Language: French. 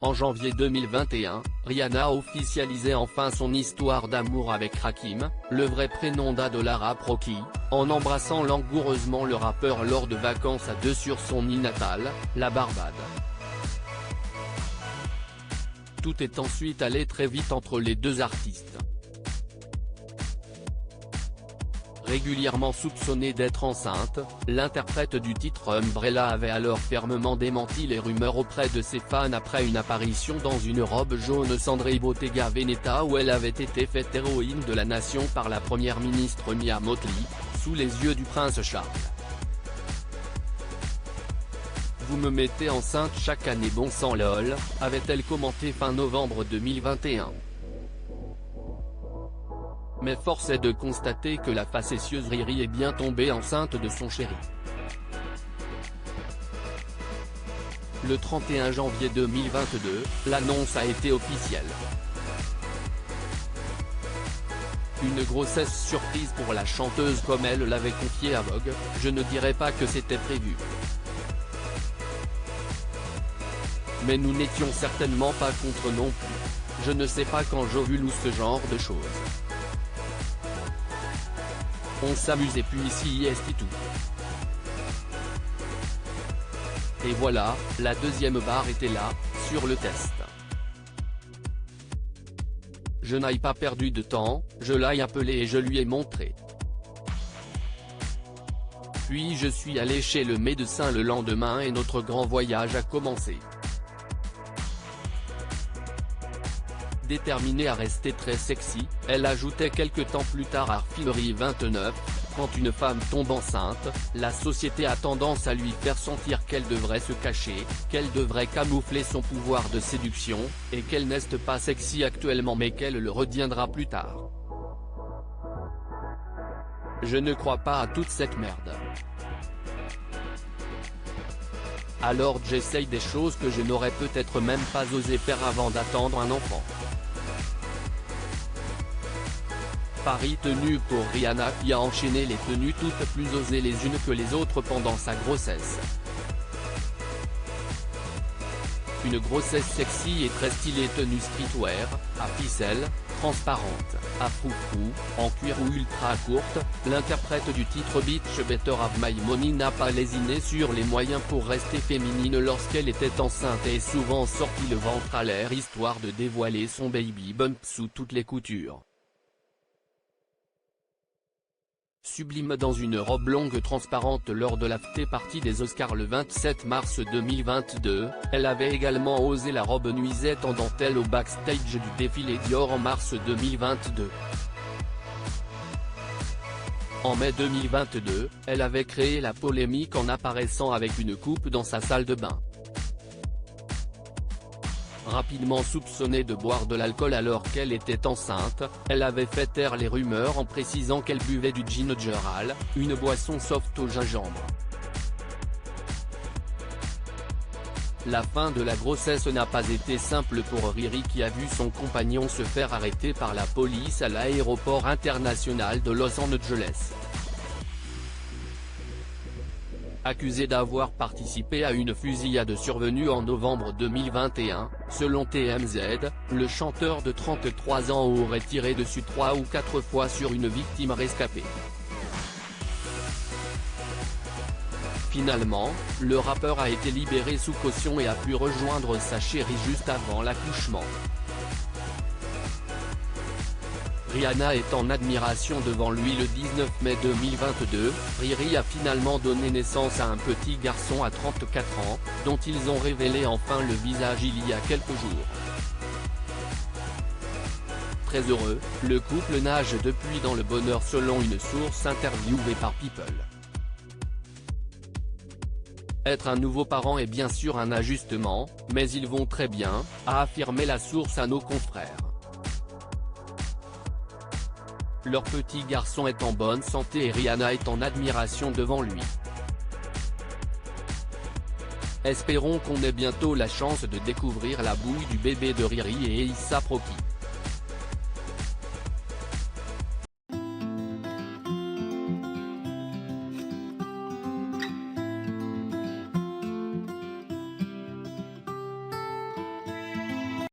En janvier 2021, Rihanna officialisait enfin son histoire d'amour avec Rakim, le vrai prénom d'Adolara Proki, en embrassant langoureusement le rappeur lors de vacances à deux sur son île natale, la Barbade. Tout est ensuite allé très vite entre les deux artistes. Régulièrement soupçonnée d'être enceinte, l'interprète du titre Umbrella avait alors fermement démenti les rumeurs auprès de ses fans après une apparition dans une robe jaune cendrée Bottega Veneta où elle avait été faite héroïne de la nation par la première ministre Mia Mottley, sous les yeux du prince Charles. Vous me mettez enceinte chaque année bon sang lol, avait-elle commenté fin novembre 2021. Mais force est de constater que la facétieuse Riri est bien tombée enceinte de son chéri. Le 31 janvier 2022, l'annonce a été officielle. Une grossesse surprise pour la chanteuse comme elle l'avait confié à Vogue, je ne dirais pas que c'était prévu. Mais nous n'étions certainement pas contre non plus. Je ne sais pas quand j'ovule ou ce genre de choses. On s'amuse et puis ici est tout. Et voilà, la deuxième barre était là, sur le test. Je n'ai pas perdu de temps, je l'ai appelé et je lui ai montré. Puis je suis allé chez le médecin le lendemain et notre grand voyage a commencé. Déterminée à rester très sexy, elle ajoutait quelques temps plus tard à Raffinerie 29, quand une femme tombe enceinte, la société a tendance à lui faire sentir qu'elle devrait se cacher, qu'elle devrait camoufler son pouvoir de séduction, et qu'elle n'est pas sexy actuellement mais qu'elle le redeviendra plus tard. Je ne crois pas à toute cette merde. Alors j'essaye des choses que je n'aurais peut-être même pas osé faire avant d'attendre un enfant. Paris tenue pour Rihanna qui a enchaîné les tenues toutes plus osées les unes que les autres pendant sa grossesse. Une grossesse sexy et très stylée tenue streetwear, à ficelle, transparente, à froufrou, en cuir ou ultra courte, l'interprète du titre Bitch Better Have My Money n'a pas lésiné sur les moyens pour rester féminine lorsqu'elle était enceinte et est souvent sortie le ventre à l'air histoire de dévoiler son baby bump sous toutes les coutures. Sublime dans une robe longue transparente lors de l'after-party des Oscars le 27 mars 2022, elle avait également osé la robe nuisette en dentelle au backstage du défilé Dior en mars 2022. En mai 2022, elle avait créé la polémique en apparaissant avec une coupe dans sa salle de bain. Rapidement soupçonnée de boire de l'alcool alors qu'elle était enceinte, elle avait fait taire les rumeurs en précisant qu'elle buvait du ginger ale, une boisson soft au gingembre. La fin de la grossesse n'a pas été simple pour Riri qui a vu son compagnon se faire arrêter par la police à l'aéroport international de Los Angeles. Accusé d'avoir participé à une fusillade survenue en novembre 2021, selon TMZ, le chanteur de 33 ans aurait tiré dessus 3 ou 4 fois sur une victime rescapée. Finalement, le rappeur a été libéré sous caution et a pu rejoindre sa chérie juste avant l'accouchement. Rihanna est en admiration devant lui le 19 mai 2022, Riri a finalement donné naissance à un petit garçon à 34 ans, dont ils ont révélé enfin le visage il y a quelques jours. Très heureux, le couple nage depuis dans le bonheur selon une source interviewée par People. Être un nouveau parent est bien sûr un ajustement, mais ils vont très bien, a affirmé la source à nos confrères. Leur petit garçon est en bonne santé et Rihanna est en admiration devant lui. Espérons qu'on ait bientôt la chance de découvrir la bouille du bébé de Riri et Issa Proki.